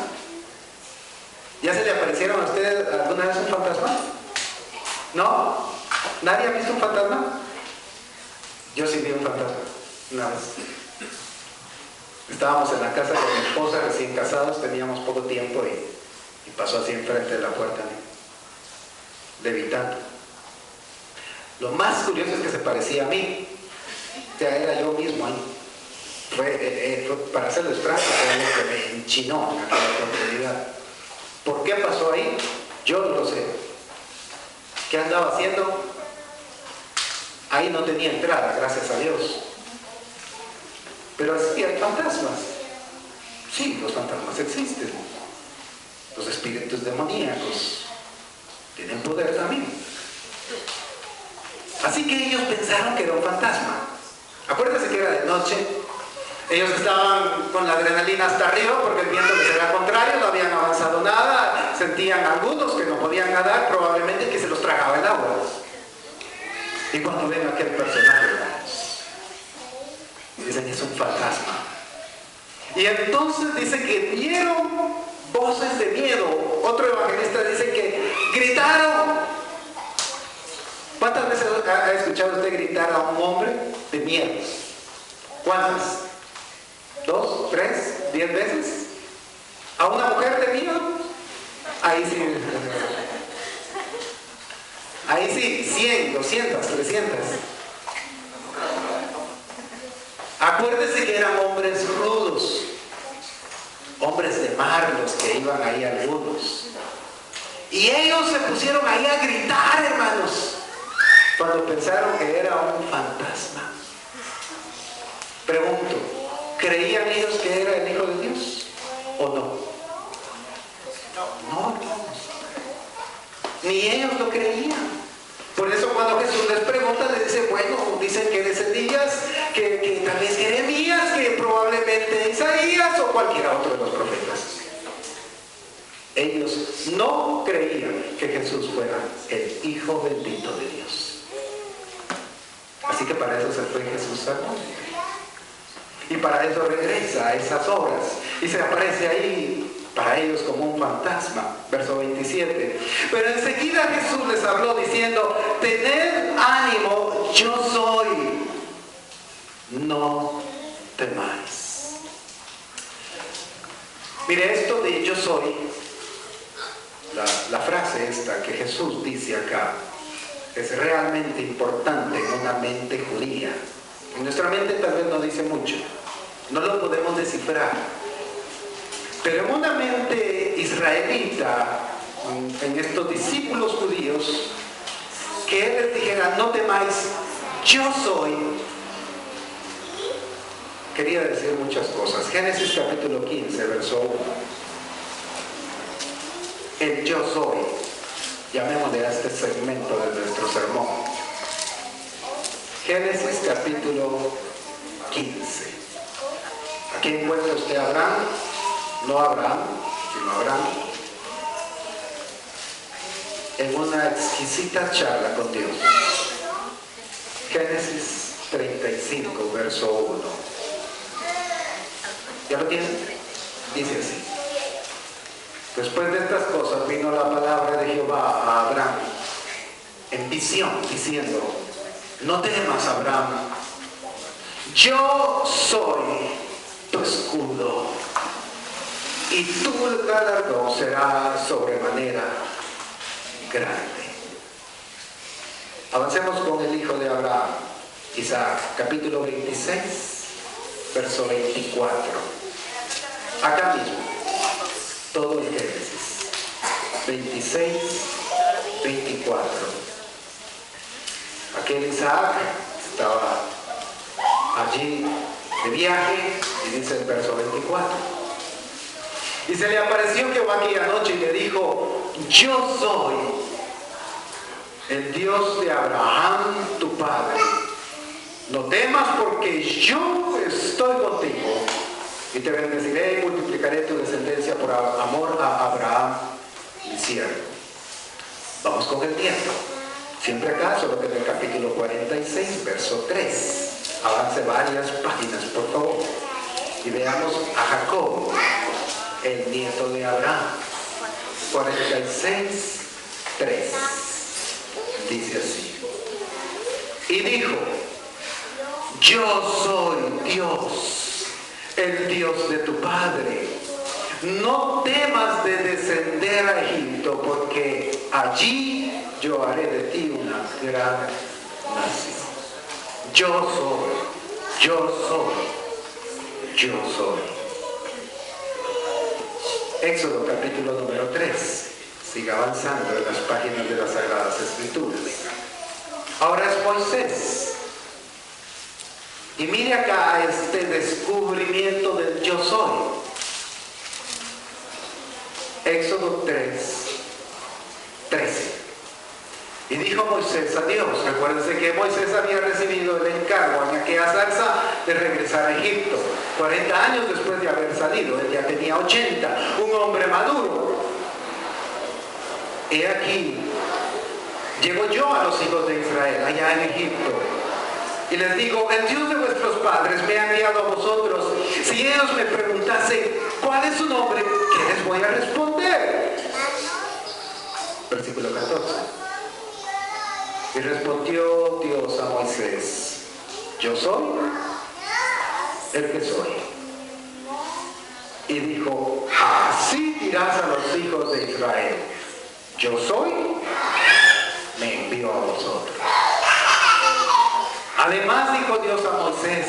¿Ya se le aparecieron a usted alguna vez un fantasma? ¿No? ¿Nadie ha visto un fantasma? Yo sí vi un fantasma una vez. Estábamos en la casa con mi esposa, recién casados, teníamos poco tiempo y pasó así enfrente de la puerta, levitando. Lo más curioso es que se parecía a mí. O sea, era yo mismo ahí. Fue para hacerles franco, fue algo que me enchinó en aquella oportunidad. ¿Por qué pasó ahí? Yo no lo sé. ¿Qué andaba haciendo? Ahí no tenía entrada, gracias a Dios. Pero sí hay fantasmas. Sí, los fantasmas existen. Los espíritus demoníacos tienen poder también. Así que ellos pensaron que era un fantasma. Acuérdense que era de noche. Ellos estaban con la adrenalina hasta arriba porque el viento les era contrario, no habían avanzado nada. Sentían algunos que no podían nadar, probablemente que se los tragaba el agua. Y cuando ven a aquel personaje, dicen, es un fantasma. Y entonces dice que dieron voces de miedo. Otro evangelista dice que gritaron. ¿Cuántas veces ha escuchado usted gritar a un hombre de miedo? ¿Cuántas? ¿2, 3, 10 veces? ¿A una mujer de miedo? Ahí sí. Ahí sí, 100, 200, 300. Acuérdese que eran hombres rudos, hombres de mar los que iban ahí algunos. Y ellos se pusieron ahí a gritar, hermanos, cuando pensaron que era un fantasma. Pregunto, ¿creían ellos que era el Hijo de Dios o no? No, ni ellos lo creían. Por eso cuando Jesús les pregunta, les dice, bueno, dicen que eres Elías, que tal vez Jeremías, que probablemente Isaías o cualquiera otro de los profetas. Ellos no creían que Jesús fuera el Hijo bendito de Dios. Así que para eso se fue Jesús al mundo. Y para eso regresa a esas obras. Y se aparece ahí para ellos como un fantasma. Verso 27. Pero enseguida Jesús les habló diciendo, tened ánimo, yo soy. No temáis. Mire, esto de yo soy, la frase esta que Jesús dice acá, es realmente importante en una mente judía. En nuestra mente tal vez no dice mucho, no lo podemos descifrar, pero en una mente israelita, en estos discípulos judíos, que él les dijera, no temáis, yo soy, quería decir muchas cosas. Génesis capítulo 15, verso 1. El yo soy, llamémosle a este segmento de nuestro sermón. Génesis capítulo 15. Aquí encuentra usted a Abraham, no Abraham, sino Abraham, en una exquisita charla con Dios. Génesis 35, verso 1. ¿Ya lo tienen? Dice así. Después de estas cosas vino la palabra de Jehová a Abraham en visión, diciendo, no temas, Abraham, yo soy tu escudo, y tu galardón será sobremanera grande. Avancemos con el hijo de Abraham, Isaac, capítulo 26, verso 24. Acá mismo, todo el Génesis, 26, 24. Aquel Isaac estaba allí de viaje, y dice el verso 24. Y se le apareció Jehová aquella noche y le dijo, yo soy el Dios de Abraham, tu padre. No temas porque yo estoy contigo. Y te bendeciré y multiplicaré tu descendencia por amor a Abraham, mi siervo. Vamos con el tiempo. Siempre acá, solo que en el capítulo 46, verso 3. Avance varias páginas, por favor. Y veamos a Jacob, el nieto de Abraham. 46, 3. Dice así. Y dijo, yo soy Dios, el Dios de tu padre. No temas de descender a Egipto, porque allí yo haré de ti una gran nación. Yo soy, yo soy, yo soy. Éxodo capítulo número 3. Siga avanzando en las páginas de las Sagradas Escrituras. Ahora es Moisés. Y mire acá este descubrimiento del yo soy. Éxodo 3:13. Y dijo Moisés a Dios, recuérdense que Moisés había recibido el encargo en aquella zarza de regresar a Egipto. 40 años después de haber salido, él ya tenía 80, un hombre maduro. He aquí, llego yo a los hijos de Israel, allá en Egipto, y les digo, el Dios de vuestros padres me ha enviado a vosotros. Si ellos me preguntasen, ¿cuál es su nombre?, ¿qué les voy a responder? Versículo 14. Y respondió Dios a Moisés, yo soy el que soy. Y dijo, así dirás a los hijos de Israel, yo soy, me envió a vosotros. Además dijo Dios a Moisés,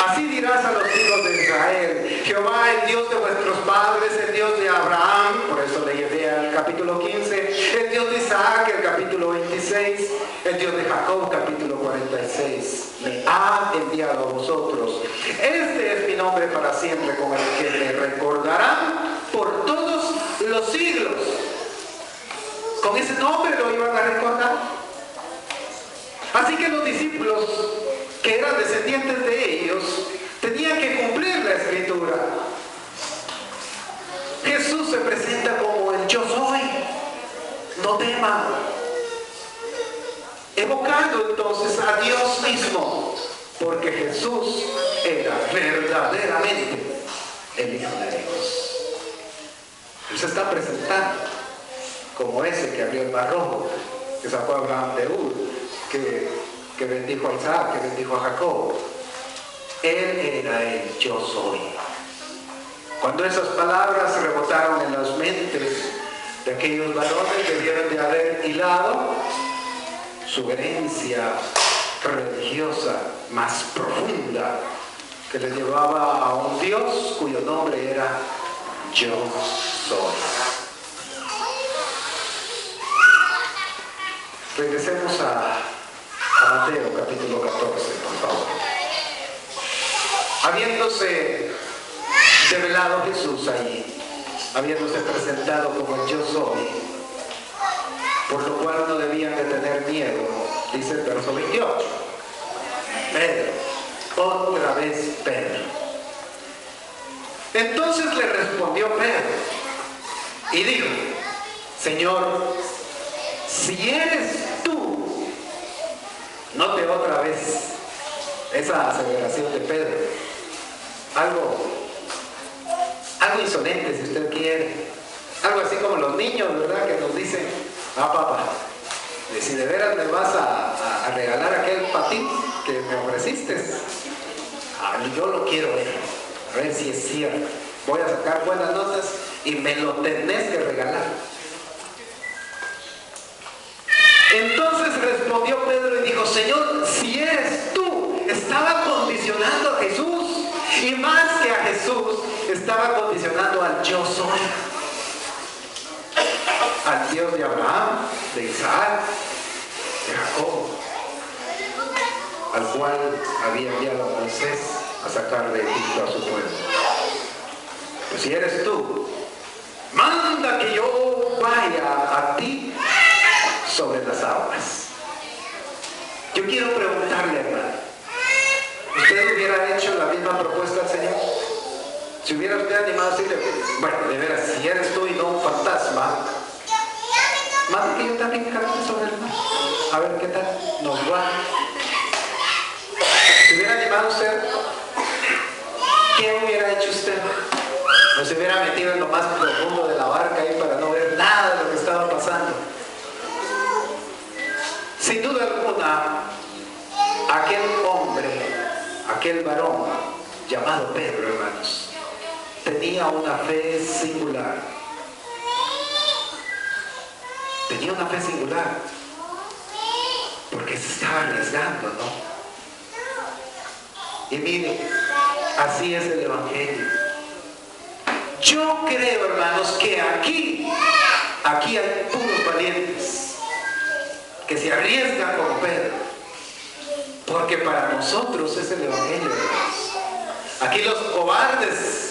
así dirás a los hijos de Israel, Jehová, el Dios de vuestros padres, el Dios de Abraham, por eso le llevé al capítulo 15, el Dios de Isaac, el capítulo 26, el Dios de Jacob, capítulo 46, me ha enviado a vosotros. Este es mi nombre para siempre, con el que me recordarán por todos los siglos. Con ese nombre lo iban a recordar. Así que los discípulos, que eran descendientes de ellos, tenían que cumplir la escritura. Jesús se presenta como el yo soy, no teman, evocando entonces a Dios mismo, porque Jesús era verdaderamente el Hijo de Dios. Él se está presentando como ese que abrió el mar rojo, que sacó a Abraham de Ur, que bendijo a Isaac, que bendijo a Jacob. Él era el yo soy. Cuando esas palabras rebotaron en las mentes de aquellos varones que debieron de haber hilado su herencia religiosa más profunda, que les llevaba a un Dios cuyo nombre era yo soy. Regresemos a Mateo capítulo 14, por favor. Habiéndose revelado Jesús allí, habiéndose presentado como el yo soy, por lo cual no debían de tener miedo, dice el verso 28. Pedro, otra vez Pedro. Entonces le respondió Pedro y dijo, Señor, si eres tú, note otra vez esa aseveración de Pedro, algo insolente si usted quiere, algo así como los niños, ¿verdad?, que nos dicen, papá, si de veras me vas a regalar aquel patín que me ofreciste, yo lo quiero ver, a ver si es cierto, voy a sacar buenas notas y me lo tenés que regalar. Entonces respondió Pedro y dijo, Señor, si eres tú, estaba condicionando a Jesús, y más que a Jesús, estaba condicionando al yo soy, al Dios de Abraham, de Isaac, de Jacob, al cual había enviado a Moisés a sacar de Egipto a su pueblo. Pues si eres tú, manda que yo vaya a ti sobre las aguas. Yo quiero preguntarle, hermano, ¿usted hubiera hecho la misma propuesta al Señor? Si hubiera usted animado a decirle, bueno, de veras, si eres tú y no un fantasma, manda que yo también camine sobre el mar, a ver qué tal nos va. Si hubiera animado usted, ¿qué hubiera hecho usted? ¿No se hubiera metido en lo más profundo de la barca ahí para no ver nada de lo que estaba pasando? Sin duda alguna, aquel hombre, aquel varón llamado Pedro, hermanos, tenía una fe singular. Tenía una fe singular. porque se estaba arriesgando, ¿no? Y mire, así es el Evangelio. Yo creo, hermanos, que aquí hay puros valientes que se arriesgan como Pedro, porque para nosotros es el Evangelio, hermanos. Aquí los cobardes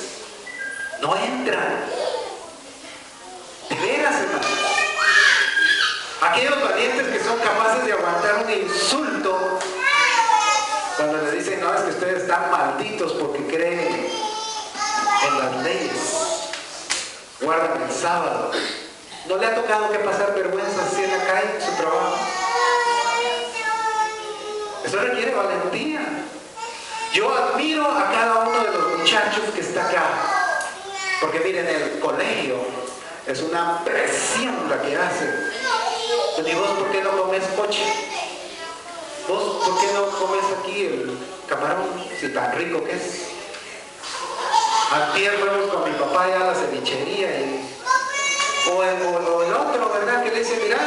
no entran. De veras, hermanos. Aquellos valientes que son capaces de aguantar un insulto cuando les dicen, no, es que ustedes están malditos porque creen en las leyes, guardan el sábado. ¿No le ha tocado que pasar vergüenza así en la calle, en su trabajo? Eso requiere valentía. Yo admiro a cada uno de los muchachos que está acá, porque miren, el colegio es una presión la que hacen. ¿Y vos por qué no comes coche? ¿Vos por qué no comes aquí el camarón, si tan rico que es? Antier fuimos con mi papá allá a la cevichería o el otro, ¿verdad? Que le dice, mira,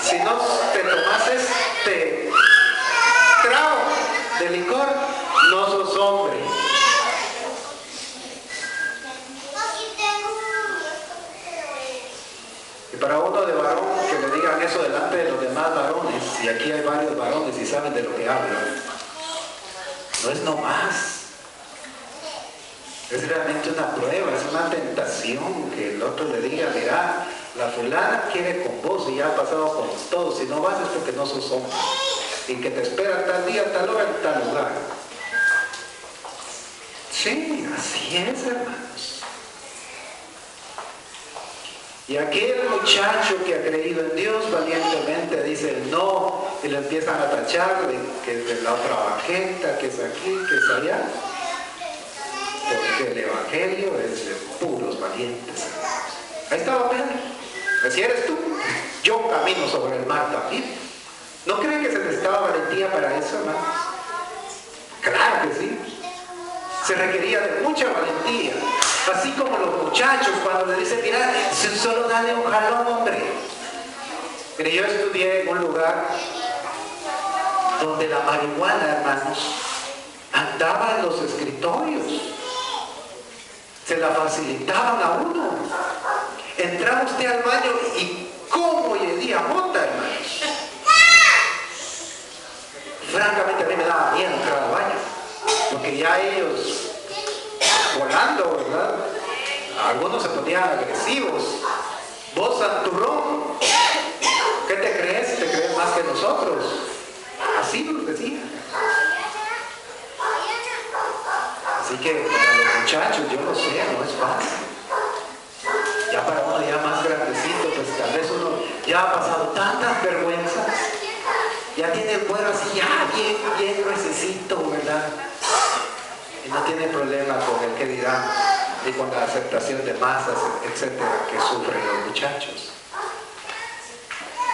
si no te tomas este trago de licor, no sos hombre. Y para uno de varón que le digan eso delante de los demás varones, y aquí hay varios varones y saben de lo que hablan, no es nomás. Es realmente una prueba, es una tentación que el otro le diga, mira, la fulana quiere con vos y ya ha pasado con todos, si no vas es porque no sos hombre, y que te espera tal día, tal hora, en tal lugar. Sí, así es, hermanos. Y aquel muchacho que ha creído en Dios valientemente dice el no, y le empiezan a tachar de que es de la otra banqueta, que es aquí, que es allá. Porque el Evangelio es de puros valientes. Ahí estaba Pedro. Así eres tú. Yo camino sobre el mar también. ¿No creen que se necesitaba valentía para eso, hermano? Claro que sí. Se requería de mucha valentía. Así como los muchachos cuando le dicen, mira, solo dale un jalón, hombre. Pero yo estudié en un lugar donde la marihuana, hermanos, andaba en los escritorios. Se la facilitaban a uno. Entraba usted al baño y cómo olía mota, hermanos. Francamente a mí me daba miedo entrar al baño, porque ya ellos volando, ¿verdad? Algunos se ponían agresivos. Vos, santurrón, ¿qué te crees? ¿Te crees más que nosotros? Así nos decían. Así que para los muchachos, yo lo sé, no es fácil. Ya para uno ya más grandecito, pues tal vez uno ya ha pasado tantas vergüenzas, ya tiene el cuero así, ya bien gruesecito, ¿verdad? Y no tiene problema con el que dirán, ni con la aceptación de masas, etcétera, que sufren los muchachos.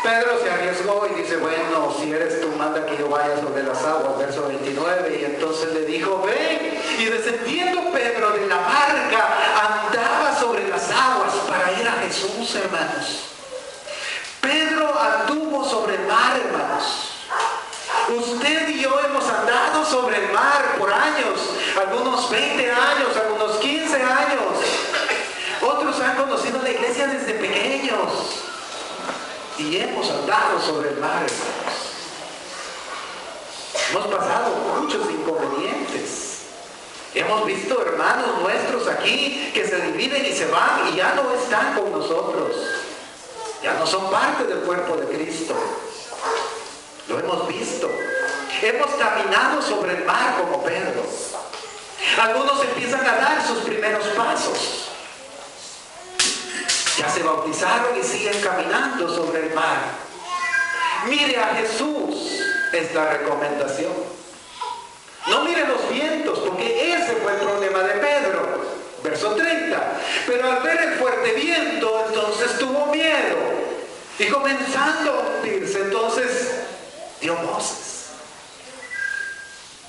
Pedro se arriesgó y dice, bueno, si eres tú, manda que yo vaya sobre las aguas, verso 29, y entonces le dijo, ven, y descendiendo Pedro de la barca, andaba sobre las aguas para ir a Jesús, hermanos. Pedro anduvo sobre el mar, hermanos. Usted y yo hemos andado sobre el mar por años, algunos 20 años, algunos 15 años. Otros han conocido la iglesia desde pequeños. Y hemos andado sobre el mar, hermanos. Hemos pasado muchos inconvenientes. Hemos visto hermanos nuestros aquí que se dividen y se van y ya no están con nosotros. Ya no son parte del cuerpo de Cristo. Lo hemos visto. Hemos caminado sobre el mar como Pedro. Algunos empiezan a dar sus primeros pasos. Ya se bautizaron y siguen caminando sobre el mar. Mire a Jesús, es la recomendación. No mire los vientos, porque ese fue el problema de Pedro. Verso 30. Pero al ver el fuerte viento, entonces tuvo miedo. Y comenzando a hundirse, entonces dio voces.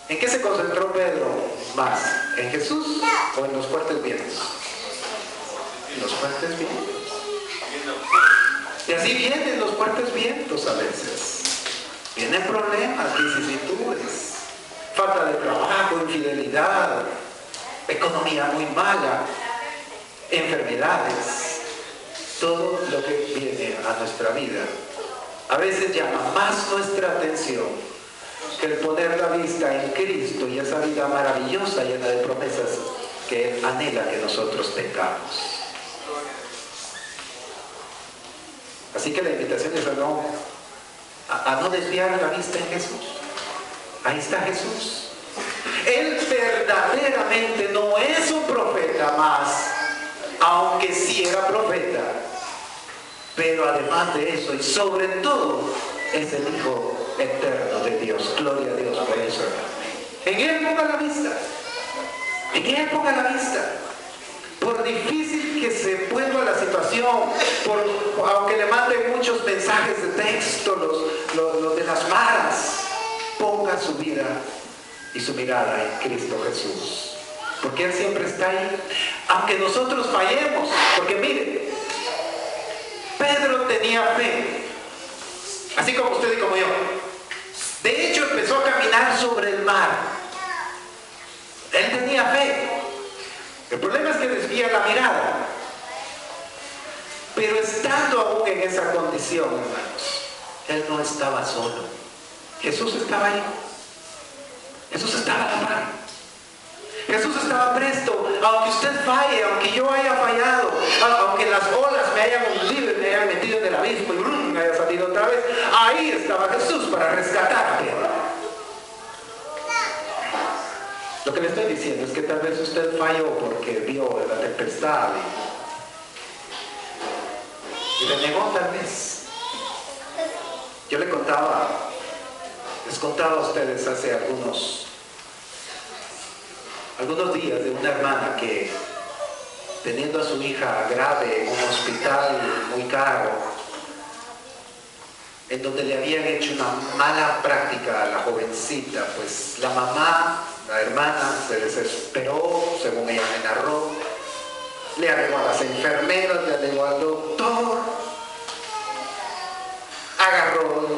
¿En qué se concentró Pedro más? ¿En Jesús o en los fuertes vientos? En los fuertes vientos. Y así vienen los fuertes vientos a veces. Vienen problemas, vicisitudes, falta de trabajo, infidelidad, economía muy mala, enfermedades, todo lo que viene a nuestra vida. A veces llama más nuestra atención que el poner la vista en Cristo y esa vida maravillosa llena de promesas que Él anhela que nosotros tengamos. Así que la invitación es a no desviar la vista en Jesús. Ahí está Jesús. Él verdaderamente no es un profeta más, aunque sí era profeta. Pero además de eso, y sobre todo, es el Hijo eterno de Dios. Gloria a Dios por eso. En Él ponga la vista. En Él ponga la vista. Por difícil que se vuelva la situación, aunque le manden muchos mensajes de texto, los de las maras, ponga su vida y su mirada en Cristo Jesús. Porque Él siempre está ahí. Aunque nosotros fallemos, porque mire, Pedro tenía fe, así como usted y como yo. De hecho, empezó a caminar sobre el mar. Él tenía fe. El problema es que desvía la mirada. Pero estando aún en esa condición, hermanos, Él no estaba solo. Jesús estaba ahí. Jesús estaba a la par. Jesús estaba presto. Aunque usted falle, aunque yo haya fallado, aunque las olas me hayan hundido y me hayan metido en el abismo y me haya salido otra vez, ahí estaba Jesús para rescatarte. Lo que le estoy diciendo es que tal vez usted falló porque vio la tempestad y renegó tal vez. Yo les contaba a ustedes hace algunos días de una hermana que, teniendo a su hija grave en un hospital muy caro, en donde le habían hecho una mala práctica a la jovencita, pues la mamá, la hermana, se desesperó, según ella me narró, le alegó a las enfermeras, le alegó al doctor, agarró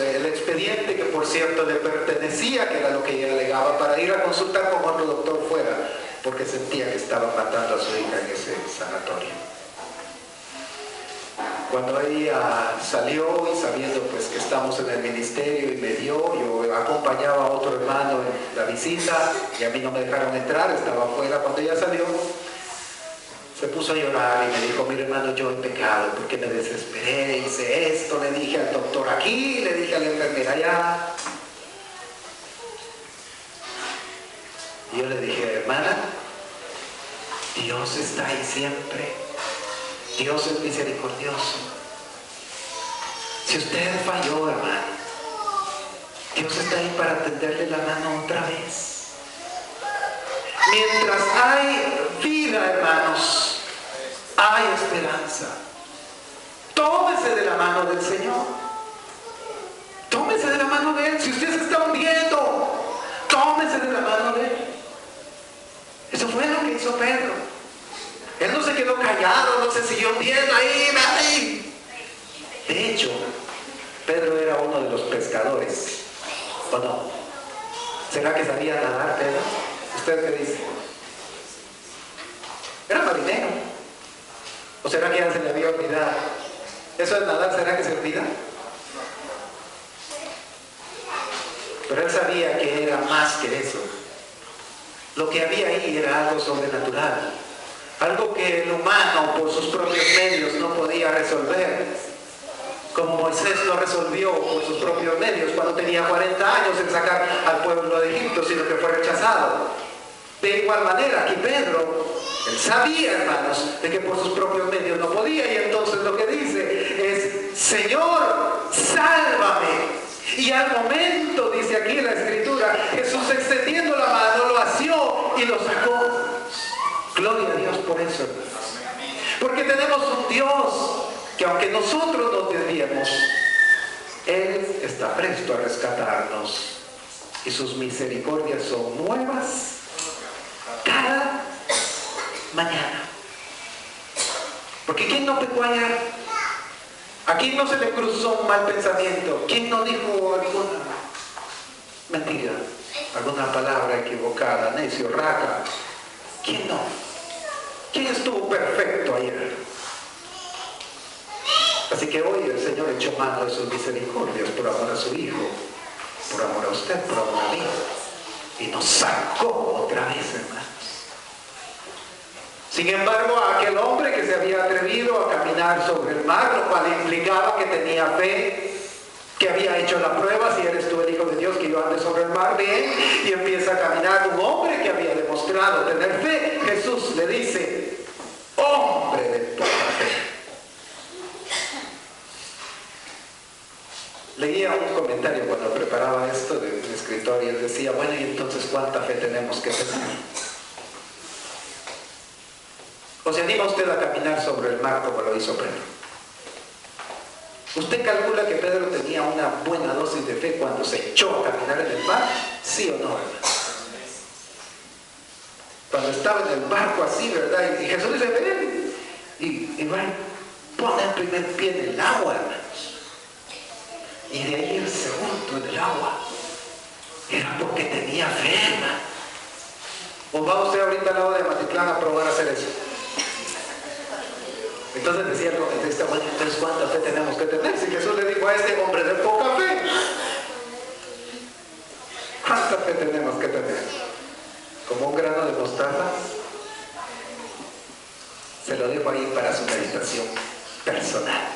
el expediente que por cierto le pertenecía, que era lo que ella alegaba, para ir a consultar con otro doctor fuera, porque sentía que estaba matando a su hija en ese sanatorio. Cuando ella salió y sabiendo pues que estamos en el ministerio y me dio, yo acompañaba a otro hermano en la visita y a mí no me dejaron entrar, estaba afuera. Cuando ella salió, se puso a llorar y me dijo: mire hermano, yo he pecado porque me desesperé, hice esto, le dije al doctor aquí, le dije a la enfermera allá. Y yo le dije: hermana, Dios está ahí siempre. Dios es misericordioso. Si usted falló, hermano, Dios está ahí para tenderle la mano otra vez. Mientras hay vida, hermanos, hay esperanza. Tómese de la mano del Señor. Tómese de la mano de Él. Si usted se está hundiendo, tómese de la mano de Él. Eso fue lo que hizo Pedro. Él no se quedó callado, no se siguió hundiendo ahí. De hecho, Pedro era uno de los pescadores, ¿o no? ¿Será que sabía nadar, Pedro? ¿Usted qué dice? Era marinero. ¿O será que ya se le había olvidado? ¿Eso de nadar será que se olvida? Pero él sabía que era más que eso. Lo que había ahí era algo sobrenatural. Algo que el humano por sus propios medios no podía resolver. Como Moisés no resolvió por sus propios medios cuando tenía 40 años en sacar al pueblo de Egipto, sino que fue rechazado. De igual manera, aquí Pedro, él sabía, hermanos, de que por sus propios medios no podía, y entonces lo que dice es: Señor, sálvame. Y al momento, dice aquí la Escritura, Jesús, extendiendo la mano, lo asió y lo sacó. Gloria a Dios por eso, hermanos. Porque tenemos un Dios que, aunque nosotros nos desviemos, Él está presto a rescatarnos, y sus misericordias son nuevas cada mañana. Porque ¿quién no pecó ayer? ¿A quién no se le cruzó un mal pensamiento? ¿Quién no dijo alguna mentira? ¿Alguna palabra equivocada? Necio, raca. ¿Quién no? ¿Quién estuvo perfecto ayer? Así que hoy el Señor echó mano de sus misericordias por amor a su Hijo, por amor a usted, por amor a mí. Y nos sacó otra vez, hermanos. Sin embargo, a aquel hombre que se había atrevido a caminar sobre el mar, lo cual implicaba que tenía fe, que había hecho la prueba, si eres tú el Hijo de Dios, que yo ande sobre el mar, bien, y empieza a caminar un hombre que había demostrado tener fe. Jesús le dice, hombre de poca fe. Leía un comentario cuando preparaba esto de un escritor y él decía, bueno, ¿y entonces cuánta fe tenemos que tener? ¿O se anima usted a caminar sobre el mar como lo hizo Pedro? ¿Usted calcula que Pedro tenía una buena dosis de fe cuando se echó a caminar en el mar? ¿Sí o no, hermano? Cuando estaba en el barco así, ¿verdad? Y Jesús dice, ven. Y va, pone el primer pie en el agua, hermanos. Y de ahí el segundo en el agua. Era porque tenía fe, hermano. ¿O va usted ahorita al lado de Matitlán a probar a hacer eso? Entonces decía el comentarista, bueno, entonces ¿cuánta fe tenemos que tener? Si Jesús le dijo a este hombre de poca fe, ¿cuánta fe tenemos que tener? Como un grano de mostaza. Se lo dejo ahí para su meditación personal.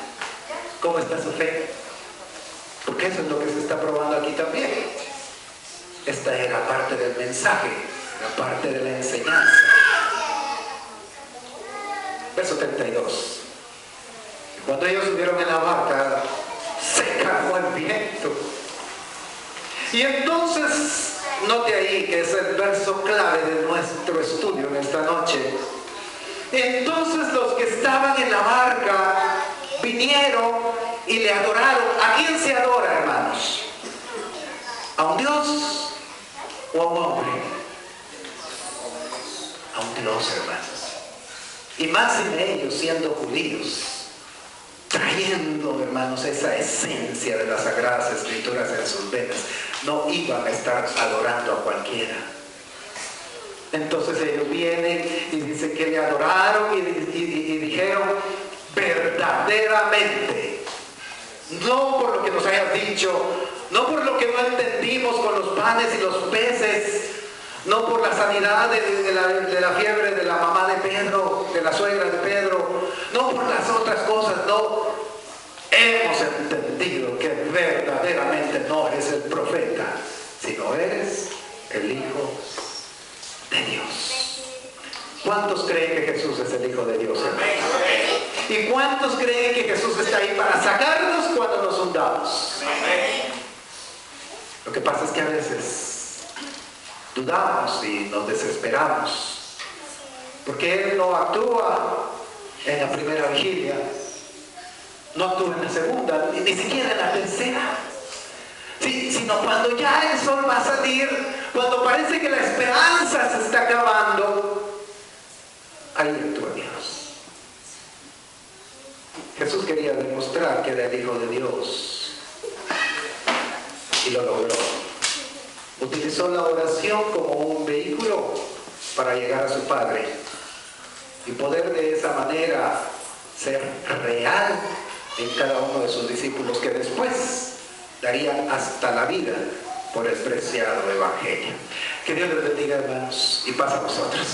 ¿Cómo está su fe? Porque eso es lo que se está probando aquí también. Esta era parte del mensaje, era parte de la enseñanza. Verso 32. Cuando ellos subieron en la barca, se calmó el viento. Y entonces, note ahí que es el verso clave de nuestro estudio en esta noche. Entonces los que estaban en la barca vinieron y le adoraron. ¿A quién se adora, hermanos? ¿A un Dios o a un hombre? A un Dios, hermanos. Y más de ellos siendo judíos, trayendo, hermanos, esa esencia de las Sagradas Escrituras en sus venas, no iban a estar adorando a cualquiera. Entonces ellos vienen y dicen que le adoraron y dijeron, verdaderamente, no por lo que nos hayas dicho, no por lo que no entendimos con los panes y los peces, no por la sanidad de la fiebre de la mamá de Pedro, de la suegra de Pedro, no por las otras cosas, no. Hemos entendido que verdaderamente no eres el profeta, sino eres el Hijo de Dios. ¿Cuántos creen que Jesús es el Hijo de Dios, hermano? ¿Y cuántos creen que Jesús está ahí para sacarnos cuando nos hundamos? Lo que pasa es que a veces dudamos y nos desesperamos, porque Él no actúa en la primera vigilia, no actúa en la segunda, ni siquiera en la tercera, sino cuando ya el sol va a salir, cuando parece que la esperanza se está acabando, ahí actúa Dios. Jesús quería demostrar que era el Hijo de Dios y lo logró. Utilizó la oración como un vehículo para llegar a su Padre y poder de esa manera ser real en cada uno de sus discípulos, que después darían hasta la vida por el preciado Evangelio. Que Dios les bendiga, hermanos, y paz a vosotros.